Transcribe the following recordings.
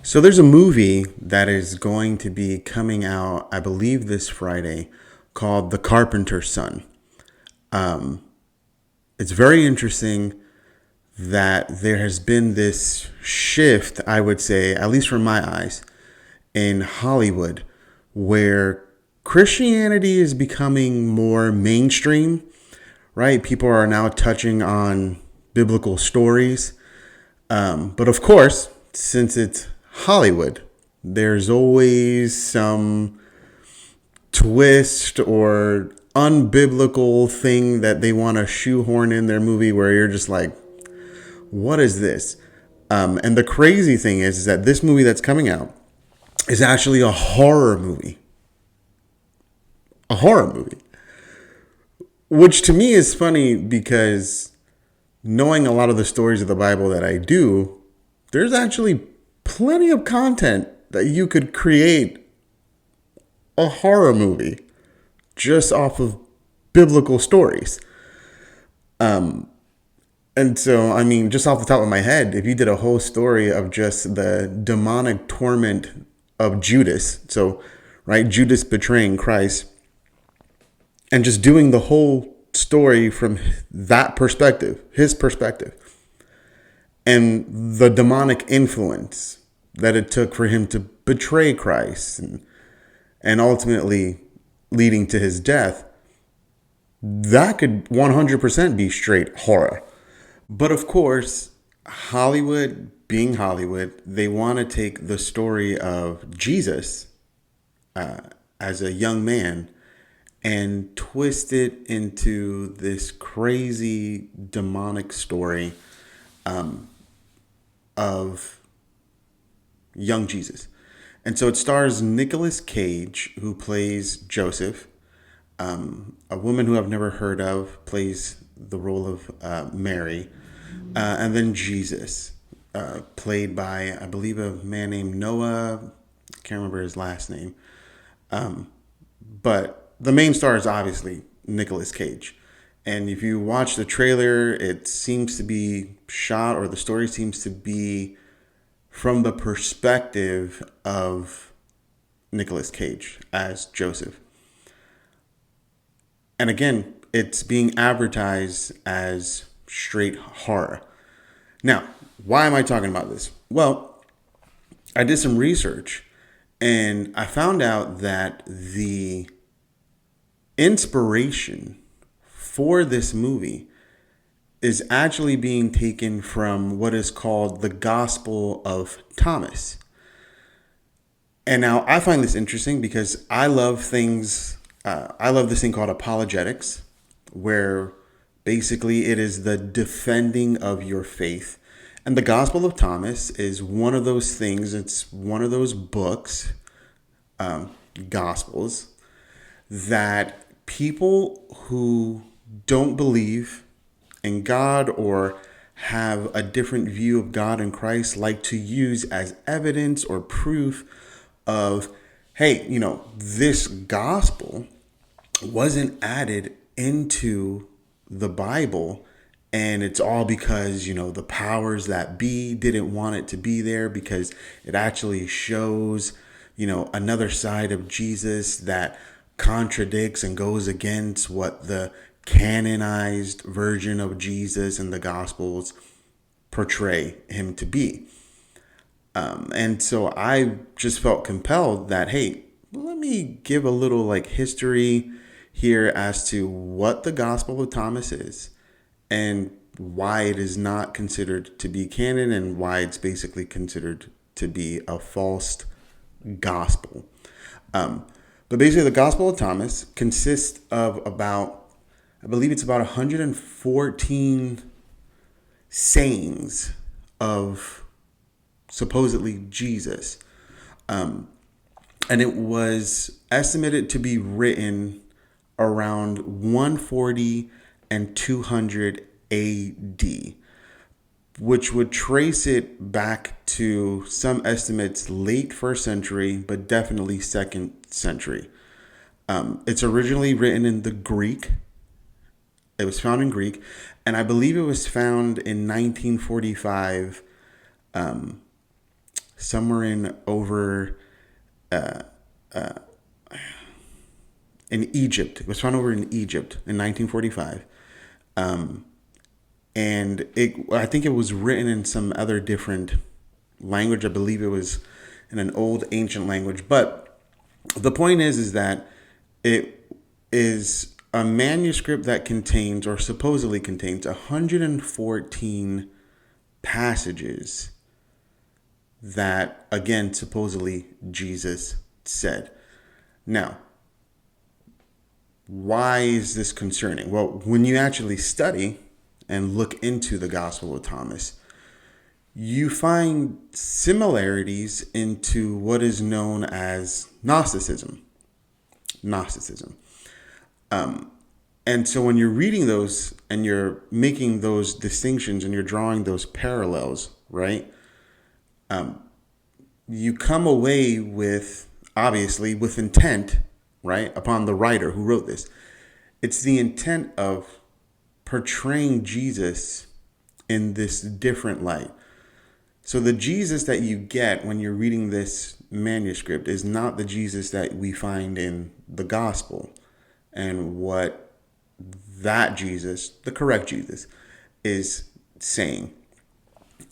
So there's a movie that is going to be coming out, I believe, this Friday, called The Carpenter Son. It's very interesting that there has been this shift, I would say, at least from my eyes, in Hollywood, where Christianity is becoming more mainstream, right? People are now touching on biblical stories. But of course, since it's Hollywood, there's always some twist or unbiblical thing that they want to shoehorn in their movie where you're just like, what is this? And the crazy thing is that this movie that's coming out is actually a horror movie. A horror movie. Which to me is funny because knowing a lot of the stories of the Bible that I do, there's actually plenty of content that you could create a horror movie just off of biblical stories. And so, I mean, just off the top of my head, if you did a whole story of just the demonic torment of Judas, so, right, Judas betraying Christ, and just doing the whole story from that perspective, his perspective, and the demonic influence that it took for him to betray Christ and ultimately leading to his death, that could 100% be straight horror. But of course, Hollywood, being Hollywood, they want to take the story of Jesus as a young man and twist it into this crazy demonic story of young Jesus. And so it stars Nicolas Cage, who plays Joseph. A woman who I've never heard of plays the role of Mary. And then Jesus, played by, I believe, a man named Noah. I can't remember his last name. But the main star is obviously Nicolas Cage. And if you watch the trailer, it seems to be shot, or the story seems to be from the perspective of Nicolas Cage as Joseph. And again, it's being advertised as straight horror. Now, why am I talking about this? Well, I did some research and I found out that the inspiration for this movie is actually being taken from what is called the Gospel of Thomas. And now I find this interesting because I love things. I love this thing called apologetics, where basically it is the defending of your faith. And the Gospel of Thomas is one of those things. It's one of those books, Gospels, that people who don't believe in God or have a different view of God and Christ like to use as evidence or proof of, hey, this gospel wasn't added into the Bible, and it's all because, the powers that be didn't want it to be there because it actually shows, another side of Jesus that contradicts and goes against what the canonized version of Jesus and the Gospels portray him to be. And so I just felt compelled that, hey, let me give a little history here as to what the Gospel of Thomas is and why it is not considered to be canon and why it's basically considered to be a false gospel. But basically the Gospel of Thomas consists of I believe it's about 114 sayings of supposedly Jesus. And it was estimated to be written around 140 and 200 AD, which would trace it back to some estimates late first century, but definitely second century. It's originally written in the Greek. It was found in Greek, and I believe it was found in 1945 somewhere in Egypt. It was found over in Egypt in 1945. And I think it was written in some other different language. I believe it was in an old ancient language. But the point is that it is a manuscript that contains, or supposedly contains, 114 passages that, again, supposedly Jesus said. Now, why is this concerning? Well, when you actually study and look into the Gospel of Thomas, you find similarities into what is known as Gnosticism. And so when you're reading those and you're making those distinctions and you're drawing those parallels, right? You come away with, obviously, with intent, right, upon the writer who wrote this. It's the intent of portraying Jesus in this different light. So the Jesus that you get when you're reading this manuscript is not the Jesus that we find in the gospel, and what that Jesus, the correct Jesus, is saying.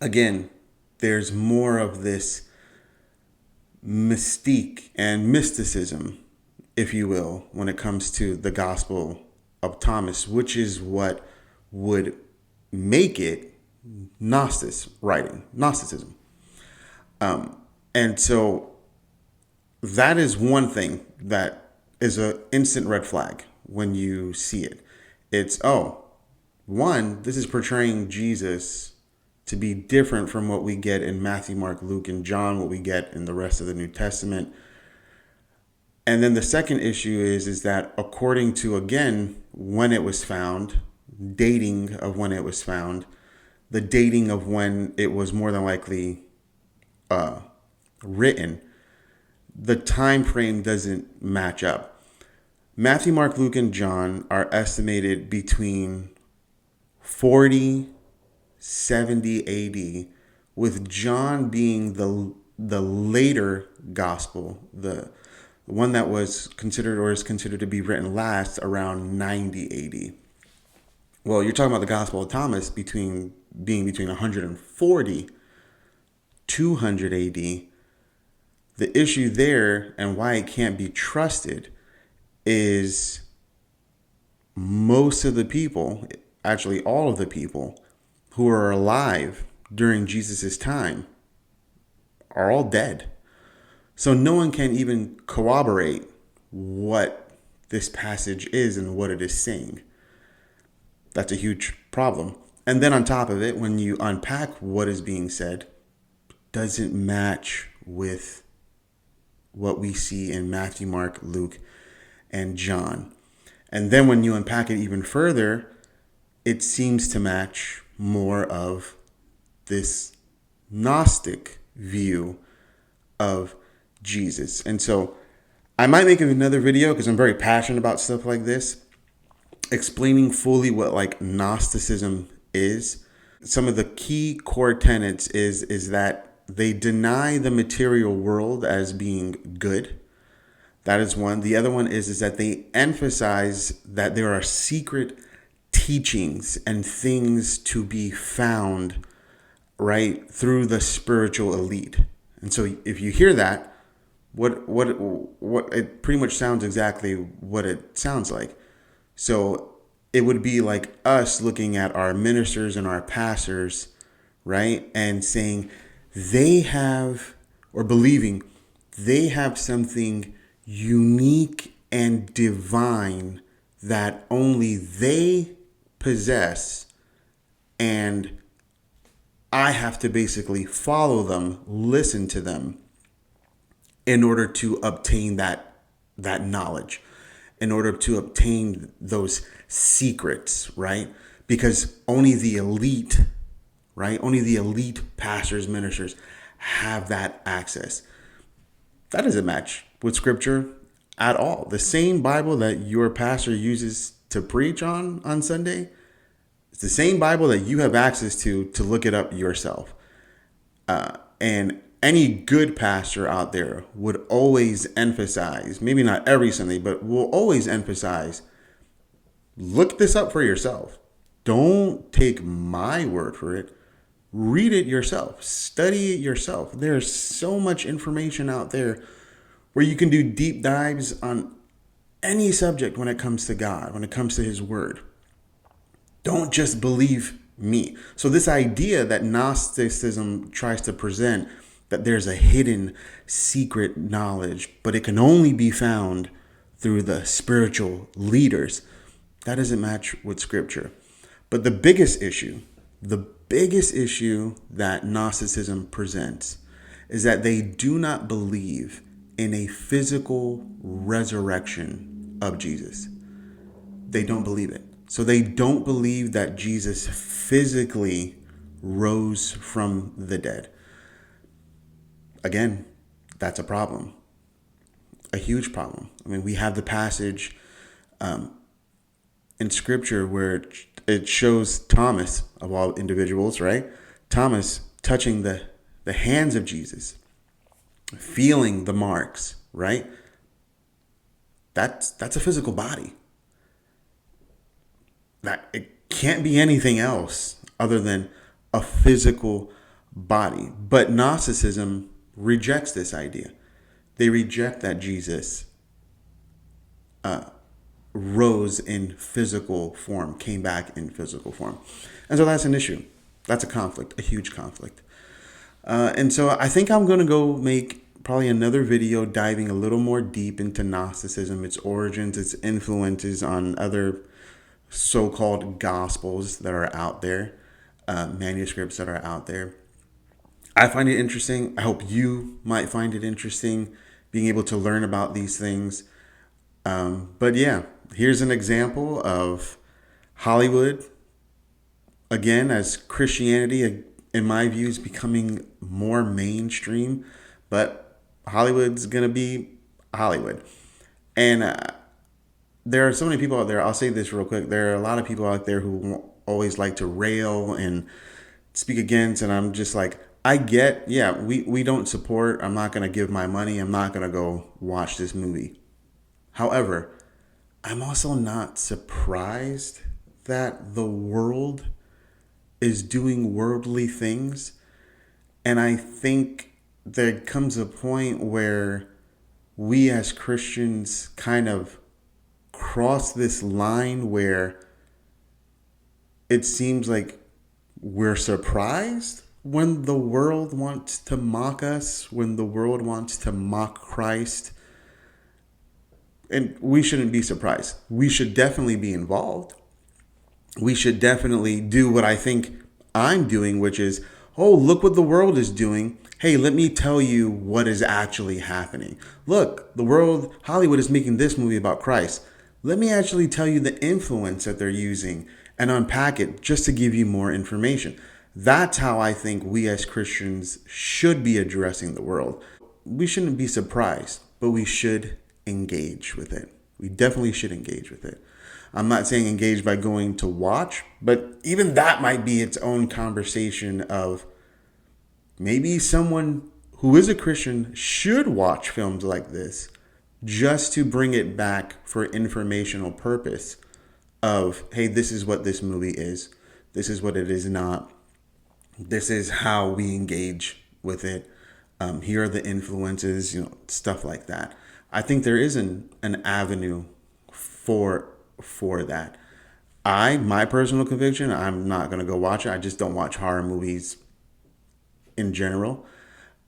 Again, there's more of this mystique and mysticism, if you will, when it comes to the Gospel of Thomas, which is what would make it Gnosticism. And so that is one thing that is an instant red flag when you see it. It's, one, this is portraying Jesus to be different from what we get in Matthew, Mark, Luke, and John, what we get in the rest of the New Testament. And then the second issue is that according to, again, when it was found, dating of when it was found, the dating of when it was more than likely written, the time frame doesn't match up. Matthew, Mark, Luke, and John are estimated between 40, 70 AD, with John being the later gospel, the one that was considered or is considered to be written last, around 90 AD. Well, you're talking about the Gospel of Thomas being between 140, 200 AD. The issue there, and why it can't be trusted, is most of the people, actually all of the people who are alive during Jesus's time, are all dead. So no one can even corroborate what this passage is and what it is saying. That's a huge problem. And then on top of it, when you unpack what is being said, doesn't match with what we see in Matthew, Mark, Luke, and John. And then when you unpack it even further, it seems to match more of this Gnostic view of Jesus. And so I might make another video, because I'm very passionate about stuff like this, explaining fully what like Gnosticism is. Some of the key core tenets is that they deny the material world as being good. That is one. The other one is that they emphasize that there are secret teachings and things to be found, right, through the spiritual elite. And so if you hear that, what it pretty much sounds exactly what it sounds like. So it would be like us looking at our ministers and our pastors, right, and saying they have, or believing they have something unique and divine that only they possess, and I have to basically follow them, listen to them, in order to obtain that knowledge, in order to obtain those secrets, right? Because only the elite, right? Only the elite pastors, ministers have that access. That doesn't match with scripture at all. The same Bible that your pastor uses to preach on Sunday, it's the same Bible that you have access to look it up yourself. And any good pastor out there would always emphasize, maybe not every Sunday, but will always emphasize, look this up for yourself. Don't take my word for it. Read it yourself. Study it yourself. There's so much information out there where you can do deep dives on any subject when it comes to God, when it comes to his word. Don't just believe me. So this idea that Gnosticism tries to present, that there's a hidden secret knowledge, but it can only be found through the spiritual leaders, that doesn't match with scripture. But the biggest issue that Gnosticism presents is that they do not believe in a physical resurrection of Jesus. They don't believe it. So they don't believe that Jesus physically rose from the dead. Again, that's a problem, a huge problem. I mean, we have the passage in scripture where it shows Thomas, of all individuals, right? Thomas touching the hands of Jesus, feeling the marks, right? That's a physical body. That it can't be anything else other than a physical body. But Gnosticism rejects this idea. They reject that Jesus rose in physical form, came back in physical form. And so that's an issue. That's a conflict, a huge conflict. And so I think I'm going to go make probably another video diving a little more deep into Gnosticism, its origins, its influences on other so-called gospels that are out there, manuscripts that are out there. I find it interesting. I hope you might find it interesting being able to learn about these things. But yeah, here's an example of Hollywood, again, as Christianity, in my view, is becoming more mainstream. But Hollywood's going to be Hollywood. And there are so many people out there. I'll say this real quick. There are a lot of people out there who always like to rail and speak against. And I'm just like, I get, yeah, we don't support. I'm not going to give my money. I'm not going to go watch this movie. However, I'm also not surprised that the world is doing worldly things. And I think there comes a point where we as Christians kind of cross this line where it seems like we're surprised when the world wants to mock us, when the world wants to mock Christ. And we shouldn't be surprised. We should definitely be involved. We should definitely do what I think I'm doing, which is, oh, look what the world is doing. Hey, let me tell you what is actually happening. Look, the world, Hollywood is making this movie about Christ. Let me actually tell you the influence that they're using and unpack it just to give you more information. That's how I think we as Christians should be addressing the world. We shouldn't be surprised, but we should engage with it. We definitely should engage with it. I'm not saying engage by going to watch, but even that might be its own conversation of maybe someone who is a Christian should watch films like this just to bring it back for informational purpose of, hey, this is what this movie is. This is what it is not. This is how we engage with it. Here are the influences, stuff like that. I think there is an avenue for that. My personal conviction, I'm not going to go watch it. I just don't watch horror movies in general.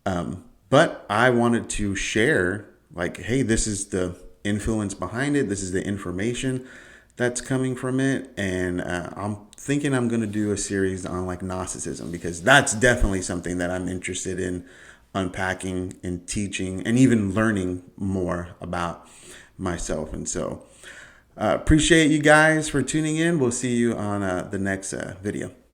But I wanted to share, like, hey, this is the influence behind it. This is the information that's coming from it. And I'm thinking I'm going to do a series on like Gnosticism, because that's definitely something that I'm interested in unpacking and teaching and even learning more about myself. And so appreciate you guys for tuning in. We'll see you on the next video.